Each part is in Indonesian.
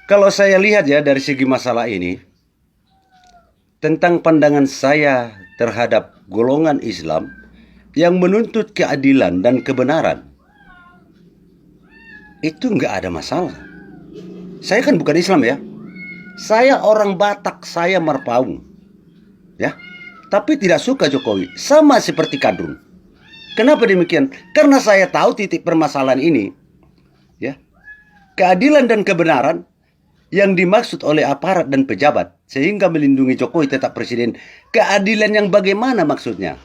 Kalau saya lihat ya dari segi masalah ini, tentang pandangan saya terhadap golongan Islam yang menuntut keadilan dan kebenaran, itu nggak ada masalah. Saya kan bukan Islam ya. Saya orang Batak, saya Marpaung. Ya. Tapi tidak suka Jokowi. Sama seperti Kadrun. Kenapa demikian? Karena saya tahu titik permasalahan ini. Ya. Keadilan dan kebenaran yang dimaksud oleh aparat dan pejabat sehingga melindungi Jokowi tetap presiden. Keadilan yang bagaimana maksudnya?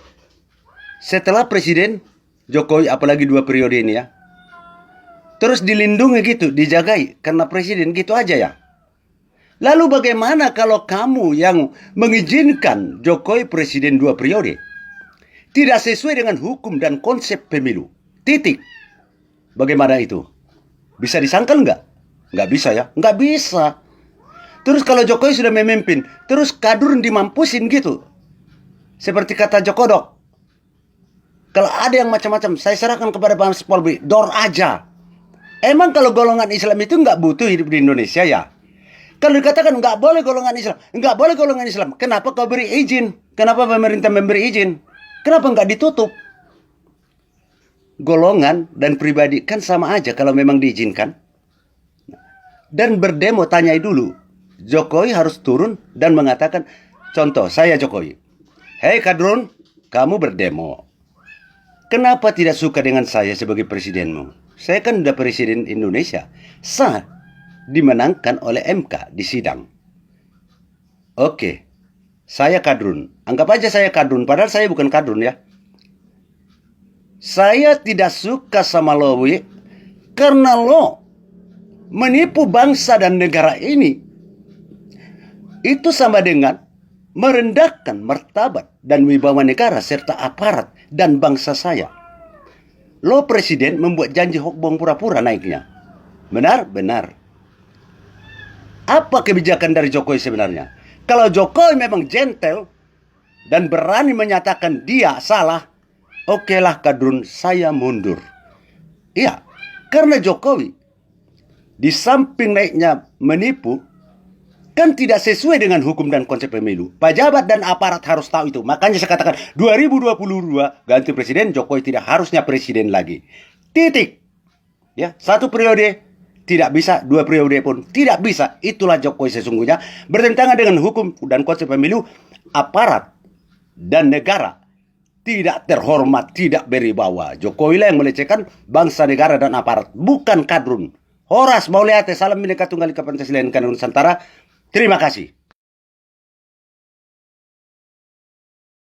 Setelah presiden Jokowi, apalagi 2 periode ini ya, terus dilindungi gitu, dijagai karena presiden gitu aja ya. Lalu bagaimana kalau kamu yang mengizinkan Jokowi presiden 2 periode? Tidak sesuai dengan hukum dan konsep pemilu. Titik. Bagaimana itu? Bisa disangkal nggak? Nggak bisa ya? Nggak bisa. Terus kalau Jokowi sudah memimpin, terus Kadrun dimampusin gitu. Seperti kata Jokodok. Kalau ada yang macam-macam, saya serahkan kepada Mabes Polri. Dor aja. Emang kalau golongan Islam itu nggak butuh hidup di Indonesia ya? Kalau dikatakan nggak boleh golongan Islam, nggak boleh golongan Islam. Kenapa kau beri izin? Kenapa pemerintah memberi izin? Kenapa nggak ditutup? Golongan dan pribadi kan sama aja kalau memang diizinkan. Dan berdemo, tanyai dulu. Jokowi harus turun dan mengatakan, contoh saya Jokowi. Hei Kadrun, kamu berdemo. Kenapa tidak suka dengan saya sebagai presidenmu? Saya kan udah presiden Indonesia. Sah dimenangkan oleh MK di sidang. Oke, saya Kadrun. Anggap aja saya Kadrun, padahal saya bukan Kadrun ya. Saya tidak suka sama lo, karena lo menipu bangsa dan negara ini. Itu sama dengan merendahkan martabat dan wibawa negara serta aparat dan bangsa saya. Lo presiden membuat janji hokbong pura-pura naiknya. Benar? Benar. Apa kebijakan dari Jokowi sebenarnya? Kalau Jokowi memang gentle dan berani menyatakan dia salah, okelah Kadrun, saya mundur. Iya, karena Jokowi di samping naiknya menipu, kan tidak sesuai dengan hukum dan konsep pemilu. Pejabat dan aparat harus tahu itu. Makanya saya katakan 2022 ganti presiden, Jokowi tidak harusnya presiden lagi. Titik. Ya, 1 periode tidak bisa, 2 periode pun tidak bisa. Itulah Jokowi sesungguhnya. Bertentangan dengan hukum dan konsep pemilu, aparat dan negara tidak terhormat, tidak beribawa. Jokowi lah yang melecehkan bangsa, negara dan aparat, bukan Kadrun. Horas Mauliate, salam Bhinneka Tunggal Ika Pancasila NKRI Nusantara. Terima kasih.